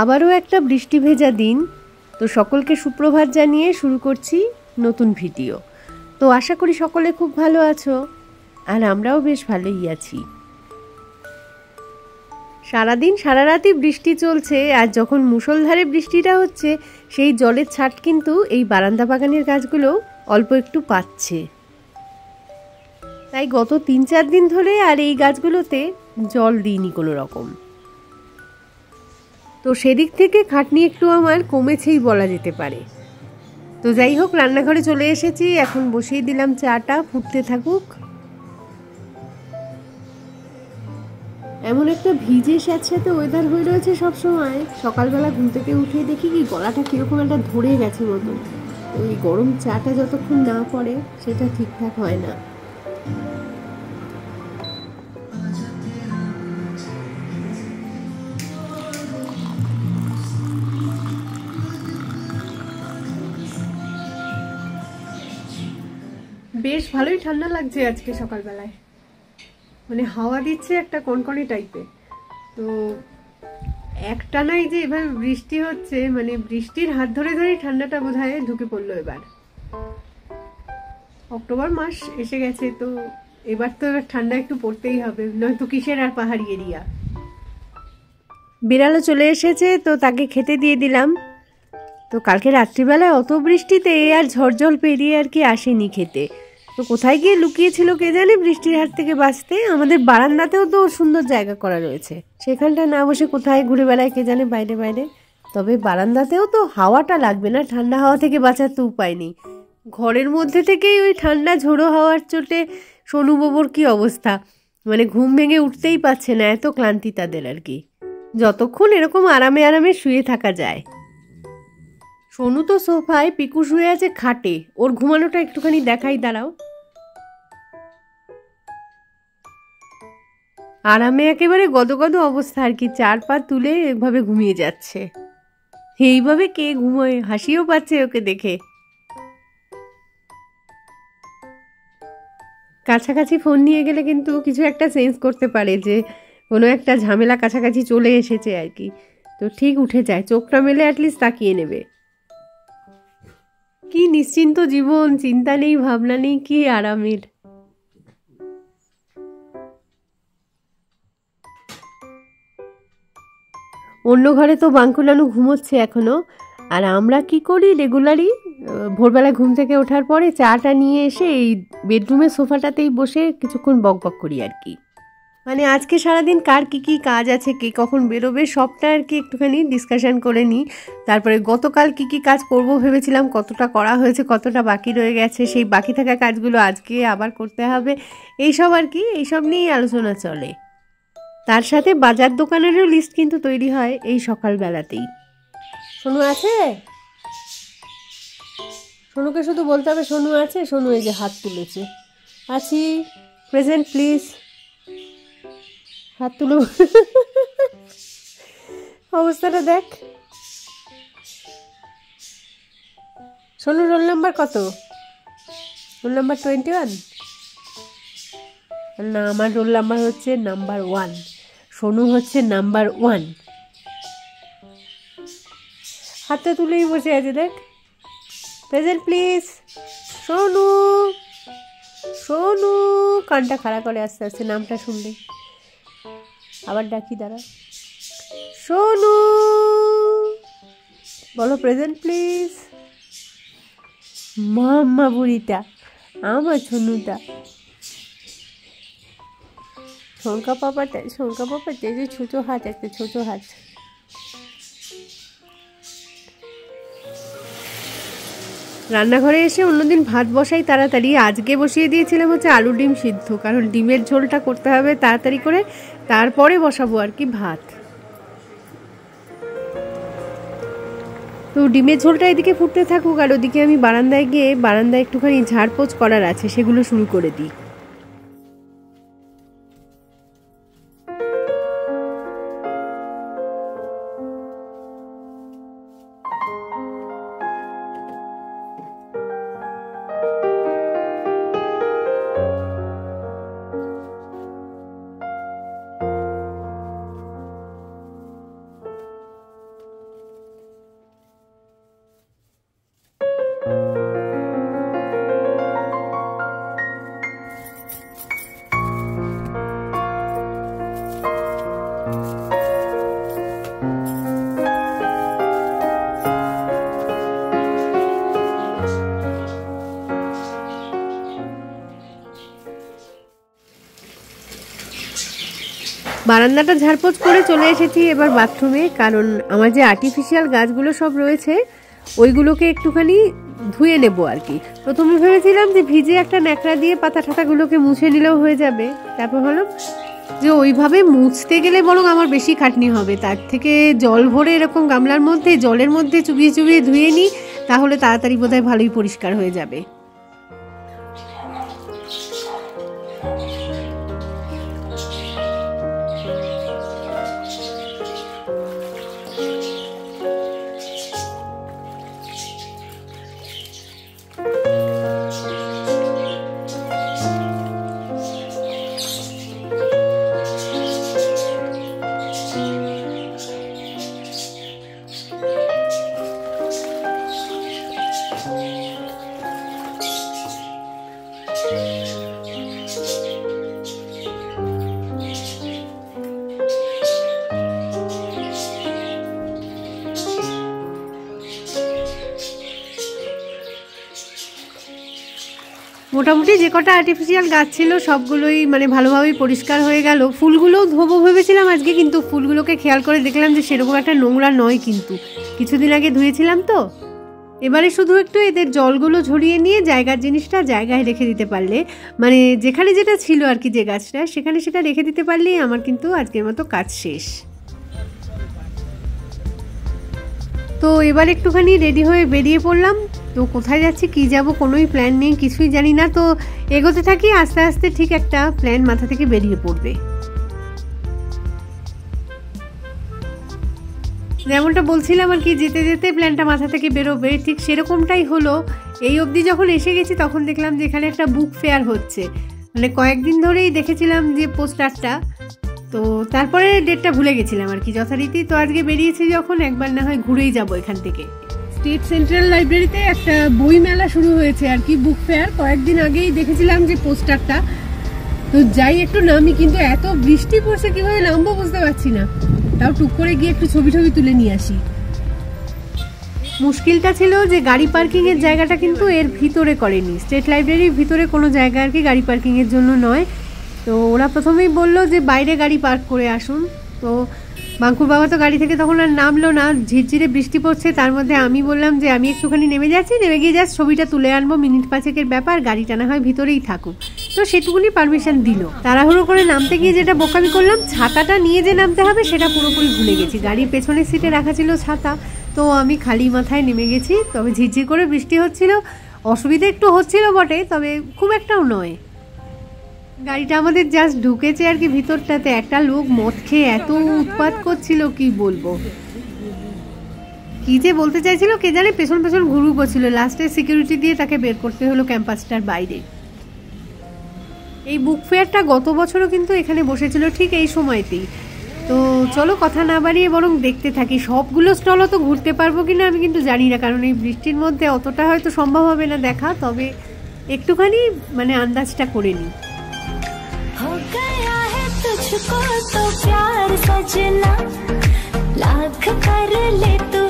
আবারও একটা বৃষ্টি ভেজা দিন। তো সকলকে সুপ্রভাত জানিয়ে শুরু করছি নতুন ভিডিও। তো আশা করি সকলে খুব ভালো আছো, আর আমরাও বেশ ভালোই আছি। সারাদিন সারা রাতই বৃষ্টি চলছে, আর যখন মুষলধারে বৃষ্টিটা হচ্ছে সেই জলের ছাট কিন্তু এই বারান্দা বাগানের গাছগুলো অল্প একটু পাচ্ছে। তাই গত 3-4 দিন ধরে আর এই গাছগুলোতে জল দিইনি কোনো রকম। তো সেদিক থেকে খাটনি একটু আমার কমেছেই বলা যেতে পারে। তো যাই হোক, রান্নাঘরে চলে এসেছি, এখন বসিয়ে দিলাম চাটা ফুটতে থাকুক। এমন একটা ভিজে স্যাঁতস্যাঁতে ওয়েদার হয়ে রয়েছে সবসময়। সকালবেলা ঘুম থেকে উঠে দেখি কি গলাটা কিরকম একটা ধরে গেছে মতো। তো এই গরম চাটা যতক্ষণ না পড়ে সেটা ঠিকঠাক হয় না। বেশ ভালোই ঠান্ডা লাগছে আজকে সকালবেলায়, মানে হাওয়া দিচ্ছে একটা কনকনে টাইপের। তো একটানাই যে এভাবে বৃষ্টি হচ্ছে, মানে বৃষ্টির হাত ধরে ধরেই ঠান্ডাটা বোধহয় ঢুকে পড়লো এবার। অক্টোবর মাস এসে গেছে, তো এবার ঠান্ডা একটু পড়তেই হবে, নয়তো কিসের আর পাহাড়ি এরিয়া। বিড়ালও চলে এসেছে, তো তাকে খেতে দিয়ে দিলাম। তো কালকে রাত্রিবেলায় অত বৃষ্টিতে আর ঝড়জল পেরিয়ে আর কি আসেনি খেতে। তো কোথায় গিয়ে লুকিয়েছিল কে জানে বৃষ্টির হাত থেকে বাঁচতে। আমাদের বারান্দাতেও তো সুন্দর জায়গা করা রয়েছে, সেখানটা না বসে কোথায় ঘুরে বেড়ায় কে জানে বাইরে বাইরে। তবে বারান্দাতেও তো হাওয়াটা লাগবে না, ঠান্ডা হাওয়া থেকে বাঁচার তো উপায় নেই। ঘরের মধ্যে থেকেই ওই ঠান্ডা ঝোড়ো হাওয়ার চোটে সোনু বাবুর কি অবস্থা, মানে ঘুম ভেঙে উঠতেই পারছে না, এত ক্লান্তি তাদের আর কি। যতক্ষণ এরকম আরামে আরামে শুয়ে থাকা যায়। সোনু তো সোফায়, পিকু শুয়ে আছে খাটে। ওর ঘুমানোটা একটুখানি দেখাই, দাঁড়াও। আরামে একেবারে গদগদ অবস্থা আর কি, 4 পা তুলে এভাবে ঘুমিয়ে যাচ্ছে। এইভাবে কে ঘুমোয়, হাসিও পাচ্ছে ওকে দেখে। কাছাকাছি ফোন নিয়ে গেলে কিন্তু কিছু একটা সেন্স করতে পারে যে কোনো একটা ঝামেলা কাছাকাছি চলে এসেছে আর কি। তো ঠিক উঠে যায়, চোখটা মেলে অ্যাটলিস্ট তাকিয়ে নেবে। কি নিশ্চিন্ত জীবন, চিন্তা নেই ভাবনা নেই, কি আরামের। অন্য ঘরে তো বাঙ্কুলানু ঘুমোচ্ছে এখনো, আর আমরা কি করি রেগুলারই ভোরবেলা ঘুম থেকে ওঠার পরে চাটা নিয়ে এসে এই বেডরুমের সোফাটাতেই বসে কিছুক্ষণ বকবক করি আর কি। মানে আজকে সারাদিন কার কি কি কাজ আছে, কে কখন বেরোবে, সবটা আর কি একটুখানি ডিসকাশন করে নিই। তারপরে গতকাল কি কি কাজ করব ভেবেছিলাম, কতটা করা হয়েছে, কতটা বাকি রয়ে গেছে, সেই বাকি থাকা কাজগুলো আজকে আবার করতে হবে, এইসব আর কি, এইসব নিয়েই আলোচনা চলে। তার সাথে বাজার দোকানেরও লিস্ট কিন্তু তৈরি হয় এই সকালবেলাতেই। সোনু আছে? সোনুকে শুধু বলতে হবে সোনু আছে। সোনু এই যে হাত তুলেছে, আছি, প্রেজেন্ট প্লিজ, হাত তুলো। অবস্থাটা দেখ। সোনু রোল নাম্বার কত? Roll number 21? না, আমার রোল নাম্বার হচ্ছে নাম্বার 1, সোনু হচ্ছে নাম্বার 1। হাতে তুলেই বসে আছে দেখ। Present please. সোনু, সোনু, কানটা খাড়া করে আস্তে আস্তে নামটা শুনলে। আবার ডাকি, দাঁড়া। সোনু, বলো প্রেজেন্ট প্লিজ। মাম্মা বুড়িটা, আমার সোনুটা, শঙ্কা পাপাটা, শঙ্কা পাপাটা, যে ছোট হাত, একটা ছোট হাত। রান্নাঘরে এসে অন্যদিন ভাত বসাই তাড়াতাড়ি, আজকে বসিয়ে দিয়েছিলাম হচ্ছে আলু ডিম সিদ্ধ, কারণ ডিমের ঝোলটা করতে হবে তাড়াতাড়ি করে, তারপরে বসাবো আর কি ভাত। তো ডিমের ঝোলটা এদিকে ফুটতে থাকুক, আর ওদিকে আমি বারান্দায় গিয়ে বারান্দায় একটুখানি ঝাড়পোছ করার আছে, সেগুলো শুরু করে দিই। বারান্দাটা ঝাড়পোছ করে চলে এসেছি এবার বাথরুমে, কারণ আমার যে আর্টিফিশিয়াল গাছগুলো সব রয়েছে ওইগুলোকে একটুখানি ধুয়ে নেবো আর কি। প্রথমে ভেবেছিলাম যে ভিজে একটা ন্যাকড়া দিয়ে পাতা ঠাতাগুলোকে মুছে নিলেও হয়ে যাবে, তারপর ভাবলাম যে ওইভাবে মুছতে গেলে বরং আমার বেশি খাটনি হবে, তার থেকে জল ভরে এরকম গামলার মধ্যে জলের মধ্যে চুবিয়ে চুবিয়ে ধুয়ে নিই, তাহলে তাড়াতাড়ি বোধহয় ভালোই পরিষ্কার হয়ে যাবে। মোটামুটি যে কটা আর্টিফিশিয়াল গাছ ছিল সবগুলোই মানে ভালোভাবেই পরিষ্কার হয়ে গেল। ফুলগুলোও ধোবো ভেবেছিলাম আজকে, কিন্তু ফুলগুলোকে খেয়াল করে দেখলাম যে সেরকম একটা নোংরা নয়, কিন্তু কিছুদিন আগে ধুয়েছিলাম তো। এবারে শুধু একটু এদের জলগুলো ঝরিয়ে নিয়ে জায়গার জিনিসটা জায়গায় রেখে দিতে পারলে, মানে যেখানে যেটা ছিল আর কি যে গাছটা সেখানে সেটা রেখে দিতে পারলেই আমার কিন্তু আজকের মতো কাজ শেষ। তো এবার একটুখানি রেডি হয়ে বেরিয়ে পড়লাম। তো কোথায় যাচ্ছি কি যাব কোনোই প্ল্যান নেই, কিছুই জানি না। তো এগোতে থাকি, আস্তে আস্তে ঠিক একটা প্ল্যান মাথা থেকে বেরিয়ে পড়বে। যেমনটা বলছিলাম আর কি, যেতে যেতে প্ল্যানটা মাথা থেকে বেরোবে, ঠিক সেরকমটাই হলো। এই অবধি যখন এসে গেছি তখন দেখলাম যে এখানে একটা বুক ফেয়ার হচ্ছে, মানে কয়েকদিন ধরেই দেখেছিলাম যে পোস্টারটা, তো তারপরে ডেটটা ভুলে গেছিলাম আর কি যথারীতি। তো আজকে বেরিয়েছি যখন একবার না হয় ঘুরেই যাব এখান থেকে। স্টেট সেন্ট্রাল লাইব্রেরিতে একটা বই মেলা শুরু হয়েছে আর কি, বুক ফেয়ার। কয়েকদিন আগেই দেখেছিলাম যে পোস্টারটা, তো যাই একটু নামি, কিন্তু এত বৃষ্টি পড়ছে কিভাবে নামবো বুঝতে পারছি না। তাও টুক করে গিয়ে একটু ছবি টবি তুলে নিয়ে আসি। মুশকিলটা ছিল যে গাড়ি পার্কিং এর জায়গাটা কিন্তু এর ভিতরে করেনি, স্টেট লাইব্রেরির ভিতরে কোনো জায়গা আর কি গাড়ি পার্কিং এর জন্য নয়। তো ওরা প্রথমেই বললো যে বাইরে গাড়ি পার্ক করে আসুন। তো বাঙ্কুর বাবা তো গাড়ি থেকে তখন আর নামলো না, ঝিরঝিরে বৃষ্টি পড়ছে। তার মধ্যে আমি বললাম যে আমি একটুখানি নেমে যাচ্ছি, নেমে গিয়ে জাস্ট ছবিটা তুলে আনবো, মিনিট পাঁচেকের ব্যাপার, গাড়িটা না হয় ভিতরেই থাকুক। তো সেটুকুনি পারমিশন দিল। তাড়াহুড়ো করে নামতে গিয়ে যেটা বোকামি করলাম, ছাতাটা নিয়ে যে নামতে হবে সেটা পুরোপুরি ভুলে গেছি। গাড়ির পেছনের সিটে রাখা ছিল ছাতা, তো আমি খালি মাথায় নেমে গেছি। তবে ঝিরঝির করে বৃষ্টি হচ্ছিল, অসুবিধা একটু হচ্ছিল বটে, তবে খুব একটাও নয়। গাড়িটা আমাদের জাস্ট ঢুকেছে আর কি ভিতরটাতে, একটা লোক মদ খেয়ে এত উৎপাত করছিল কি বলবো, কি যে বলতে চাইছিল কে জানে, পেছন পেছন ঘুরু করছিল। লাস্টে সিকিউরিটি দিয়ে তাকে বের করতে হলো ক্যাম্পাসটার বাইরে। এই বুক ফেয়ারটা গত বছরও কিন্তু এখানে বসেছিল ঠিক এই সময়তেই। তো চলো কথা না বাড়িয়ে বরং দেখতে থাকি। সবগুলো স্টলও তো ঘুরতে পারবো কিনা আমি কিন্তু জানি না, কারণ এই বৃষ্টির মধ্যে অতটা হয়তো সম্ভব হবে না দেখা, তবে একটুখানি মানে আন্দাজটা করে নিই। तुझको तो प्यार सजना, लाख कर ले तू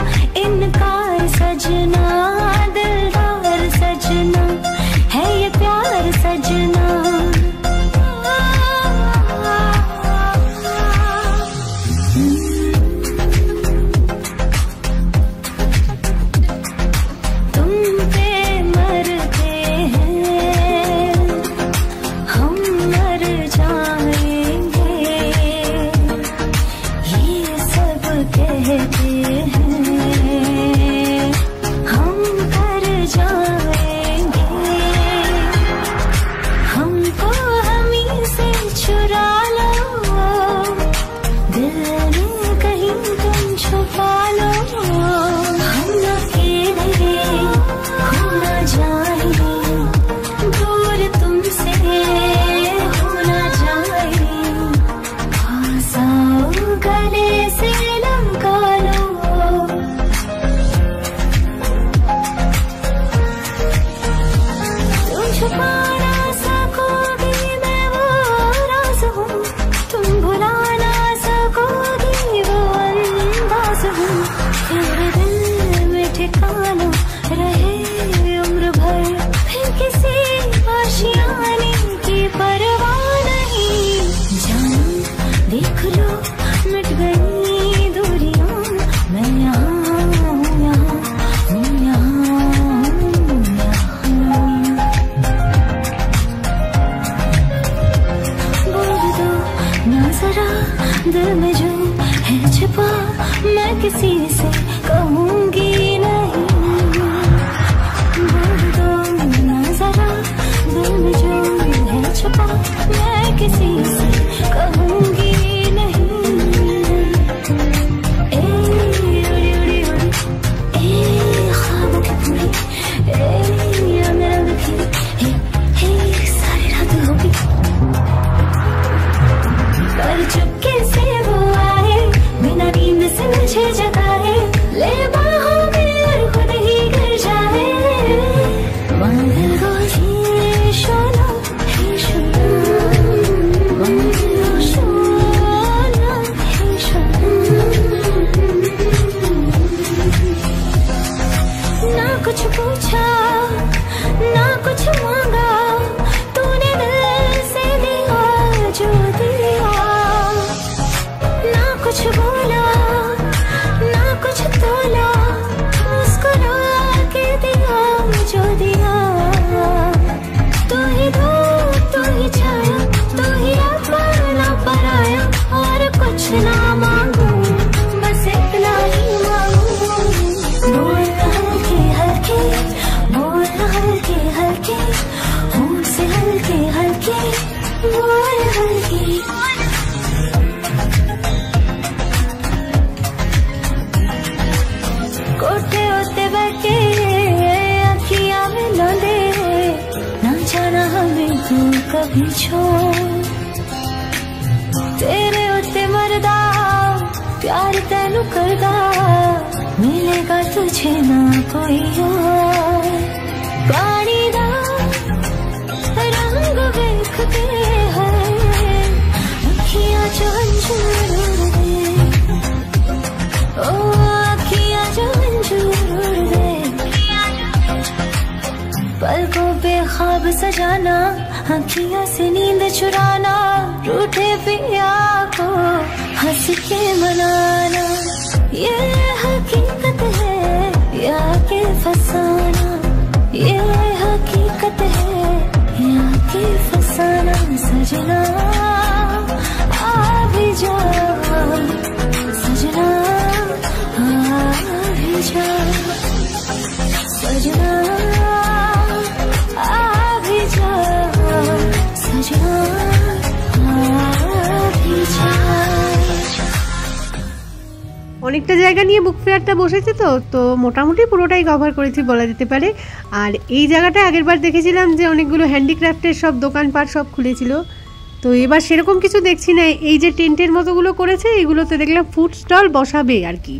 इनकार सजना, दिलदार सजना है ये प्यार सजना। हम देख लो मिट गई दूरियां, मैं यहाँ हूँ, यहाँ हूँ, यहाँ बोल दो ना जरा दिल में जो है छिपा, मैं किसी से कहूँगी नहीं। बोल दो ना जरा दिल में जो है छिपा, मैं किसी से कहूँगी नहीं। ए उड़ी उड़ी उड़ी, ए ख्वाबों की पूरी, ए रंग रंग की, हे सारी रात होगी। पर चुपके से वो आए, बिना नींद से मुझे जगाए, ले बाहों में और खुद ही गिर जाए। मांगल गोशी शोला ही शोला, मांगल शोला ही शोला। ना कुछ पूछा ना कुछ मांगा, तूने दिल से दिया जो दिया। ना कुछ बोला ना कुछ तोला, मुस्कुरा के दिया जो दिया। तू ही धूप तू ही छाया, तू ही अपना पराया, और कुछ ना मांगू बस इतना ही मांगू। बोल हल्के हल्के, बोल हल्के हल्के, होंठ से हल्के हल्के, बोल हल्के। कोठे होते बैठे अखियां में लौंदे, ना जाना हमें तू कभी छोड़। तेरे होते मरदा प्यार तेनू करदा, मिलेगा तुझे ना कोई और। पानी दा रंग वेख के है, अखियां जो अंजूर दे, ओ अखियां जो अंजूर दे। पलकों पे ख्वाब सजाना, अखियां से नींद चुराना, रूठे पिया को हंस के मनाना। ये हकीकत है या के फसाना, ये हकीकत है या के फसाना। सजना आ भी जा, सजना आ भी जा, सजना आ भी जा, सजना आ भी जा। অনেকটা জায়গা নিয়ে বুক ফেয়ারটা বসেছে, তো মোটামুটি পুরোটাই কভার করেছি বলা যেতে পারে। আর এই জায়গাটা আগেরবার দেখেছিলাম যে অনেকগুলো হ্যান্ডিক্রাফটের সব দোকানপাট সব খুলেছিল, তো এবার সেরকম কিছু দেখছি না। এই যে টেন্টের মতোগুলো করেছে, এগুলোতে দেখলাম ফুড স্টল বসাবে আর কি।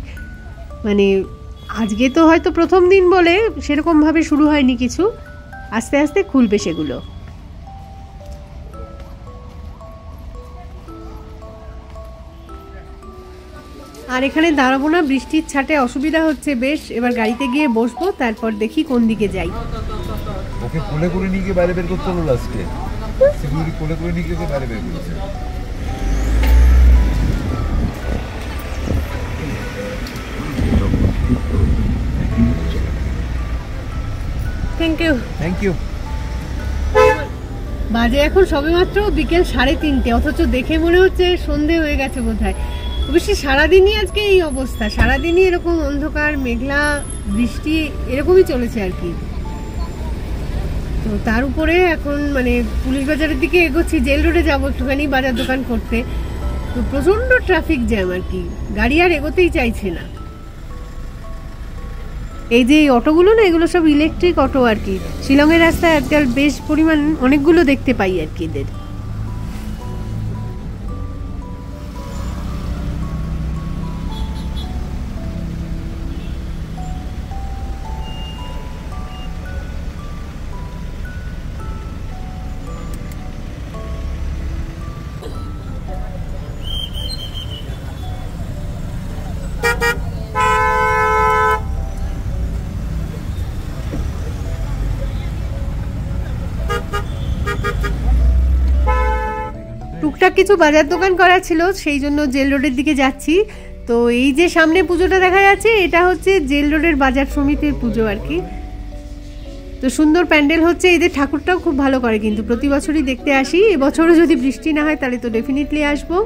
মানে আজকে তো হয়তো প্রথম দিন বলে সেরকমভাবে শুরু হয়নি কিছু, আস্তে আস্তে খুলবে সেগুলো। আর এখানে দাঁড়াবো না, বৃষ্টির ছাটে অসুবিধা হচ্ছে বেশ। এবার গাড়িতে গিয়ে বসবো, তারপর দেখি কোন দিকে যাই। ওকে কোলে করে নিয়ে গিয়ে বাইরে বের করতে হলো লাস্টে, সিকিউরিটি কোলে করে নিয়ে গিয়ে বাইরে বের করেছে। Thank you thank you. বাজে এখন সবেমাত্র বিকেল 3:30, অথচ দেখে মনে হচ্ছে সন্ধে হয়ে গেছে বোধহয়। অবশ্যই সারাদিনই আজকে এই অবস্থা, সারাদিনই এরকম অন্ধকার মেঘলা বৃষ্টি এরকমই চলেছে আর কি। তো তার উপরে এখন মানে পুলিশ বাজারের দিকে এগোচ্ছি, জেল রোডে যাবো একটুখানি বাজার দোকান করতে। তো প্রচণ্ড ট্রাফিক জ্যাম আর কি, গাড়ি আর এগোতেই চাইছে না। এই যে এই অটোগুলো না, এগুলো সব ইলেকট্রিক অটো আর কি। শিলংয়ের রাস্তায় আজকাল বেশ পরিমাণ অনেকগুলো দেখতে পাই আর কি এদের। কিছু বাজার দোকান করা ছিল, সেই জন্য জেল রোডের দিকে যাচ্ছি। তো এই যে সামনে পুজোটা দেখা যাচ্ছে, এটা হচ্ছে জেল রোডের বাজার সমিতির পুজো আর কি। তো সুন্দর প্যান্ডেল হচ্ছে, এদের ঠাকুরটাও খুব ভালো করে, কিন্তু প্রতি বছরই দেখতে আসি। এবছরও যদি বৃষ্টি না হয় তাহলে তো ডেফিনেটলি আসবো।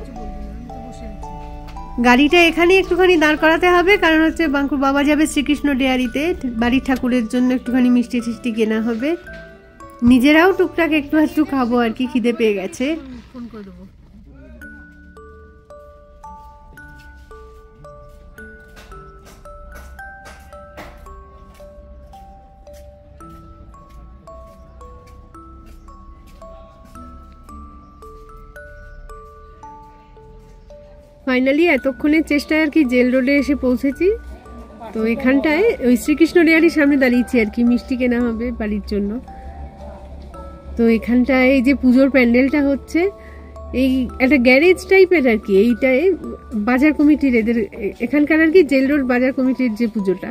গাড়িটা এখানে একটুখানি দাঁড় করাতে হবে, কারণ হচ্ছে বাঙ্কুর বাবা যাবে শ্রীকৃষ্ণ ডেয়ারিতে, বাড়ির ঠাকুরের জন্য একটুখানি মিষ্টি টিষ্টি কেনা হবে। নিজেরাও টুকটাক একটু একটু খাবো আর কি, খিদে পেয়ে গেছে। ফোন করে দেবো। ফাইনালি এতক্ষণের চেষ্টায় আর কি জেল রোডে এসে পৌঁছেছি। তো এখানটায় ওই শ্রীকৃষ্ণ ডেয়ারির সামনে দাঁড়িয়েছি আর কি, মিষ্টি কেনা হবে বাড়ির জন্য। তো এখানটায় এই যে পুজোর প্যান্ডেলটা হচ্ছে, এই একটা গ্যারেজ টাইপের আর কি, এইটাই বাজার কমিটির, এদের এখানকার আর কি জেল রোড বাজার কমিটির যে পুজোটা।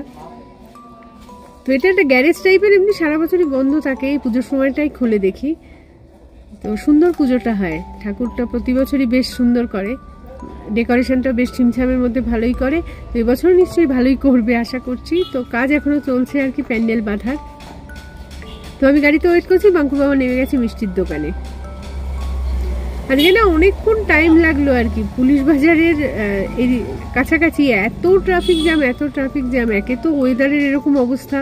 তো এটা একটা গ্যারেজ টাইপের, এমনি সারা বছরই বন্ধ থাকে, এই পুজোর সময়টাই খুলে দেখি। তো সুন্দর পুজোটা হয়, ঠাকুরটা প্রতি বছরই বেশ সুন্দর করে, ডেকোরেশনটা বেশ ছিমছামের মধ্যে ভালোই করে। তো এবছর নিশ্চয়ই ভালোই করবে আশা করছি। তো কাজ এখনো চলছে আর কি প্যান্ডেল বাঁধার। তো আমি গাড়িতে ওয়েট করছি, বাঙ্কুর বাবা নেমে গেছে মিষ্টির দোকানে। আজকে না অনেকক্ষণ টাইম লাগলো আর কি, পুলিশ বাজারের এই কাছাকাছি এত ট্রাফিক জ্যাম। একে তো ওয়েদারের এরকম অবস্থা,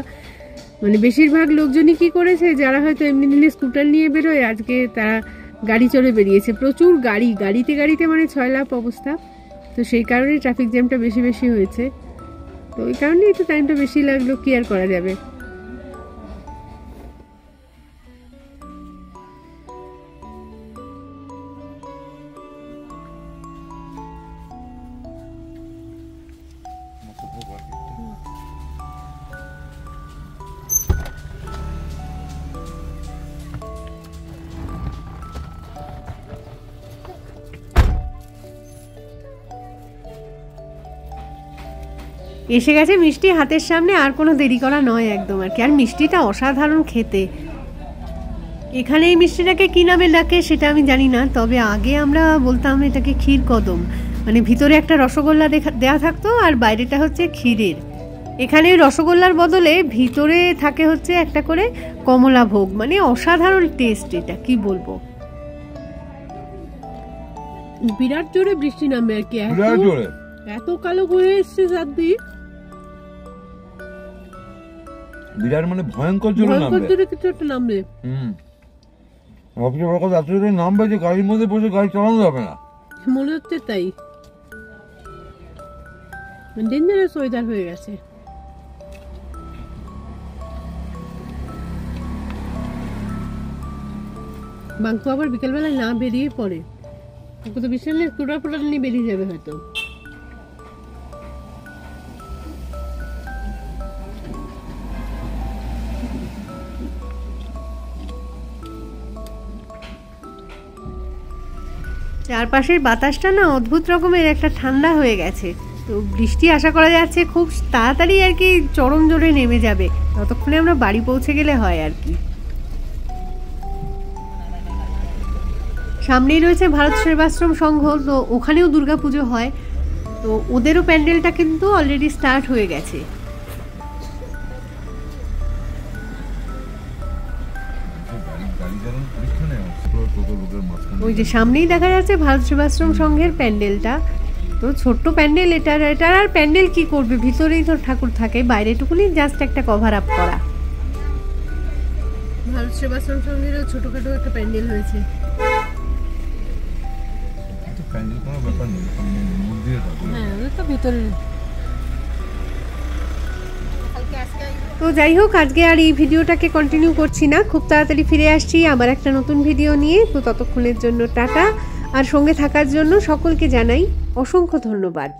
মানে বেশিরভাগ লোকজনই কি করেছে, যারা হয়তো এমনি দিনে স্কুটার নিয়ে বেরোয়, আজকে তারা গাড়ি চড়ে বেরিয়েছে। প্রচুর গাড়িতে মানে 6 লাখ অবস্থা। তো সেই কারণে ট্রাফিক জ্যামটা বেশি হয়েছে। তো ওই কারণে একটু টাইমটা বেশি লাগলো, কি আর করা যাবে। এসে গেছে মিষ্টি হাতের সামনে, আর কোনো দেরি করা নয় একদম আর কি। আর মিষ্টিটা অসাধারণ খেতে। এখানে এই মিষ্টিটাকে কি নামে ডাকে সেটা আমি জানি না, তবে আগে আমরা বলতাম এটাকে ক্ষীর কদম। মানে ভিতরে একটা রসগোল্লা দেয়া থাকতো আর বাইরেটা হচ্ছে ক্ষীরের। এখানে রসগোল্লার বদলে ভিতরে থাকে হচ্ছে একটা করে কমলা ভোগ। মানে অসাধারণ টেস্ট, এটা কি বলবো। বিরাট জোরে বৃষ্টি নামবে আর কি, এত কালো হয়ে এসছে চারদিক। বিরাট মানে ভয়ঙ্কর জোরে কিছু একটা নামবে। সবচেয়ে বড় কথা, এত জোরে নামবে যে গাড়ির মধ্যে বসে গাড়ি চালানো যাবে না, মনে হচ্ছে তাই। ডেঞ্জারাস ওয়েদার হয়ে গেছে। বাঙ্কু আবার বিকেলবেলায় না বেরিয়ে পড়ে, ওকে তো বিশাল স্কুটার নিয়ে বেরিয়ে যাবে হয়তো। চারপাশের বাতাসটা না অদ্ভুত রকমের একটা ঠান্ডা হয়ে গেছে। তো বৃষ্টি আশা করা যাচ্ছে খুব তাড়াতাড়ি আর কি চরম জোরে নেমে যাবে, ততক্ষণে আমরা বাড়ি পৌঁছে গেলে হয় আর কি। সামনেই রয়েছে ভারত সেবাশ্রম সংঘ, তো ওখানেও দুর্গাপুজো হয়। তো ওদেরও প্যান্ডেলটা কিন্তু অলরেডি স্টার্ট হয়ে গেছে। ওই যে সামনেই দেখা যাচ্ছে ভারত সেবাশ্রম সংঘের প্যান্ডেলটা। তো ছোট্ট প্যান্ডেল, এটার আর প্যান্ডেল কি করবে, ভিতরেই তো ঠাকুর থাকে, বাইরেটুকুনি জাস্ট একটা কভার আপ করা। ভারত সেবাশ্রম সংঘেরও ছোটখাটো একটা প্যান্ডেল হয়েছে। তো যাই হোক, আজকে আর এই ভিডিওটাকে কন্টিনিউ করছি না, খুব তাড়াতাড়ি ফিরে আসছি আবার একটা নতুন ভিডিও নিয়ে। তো ততক্ষণের জন্য টাটা, আর সঙ্গে থাকার জন্য সকলকে জানাই অসংখ্য ধন্যবাদ।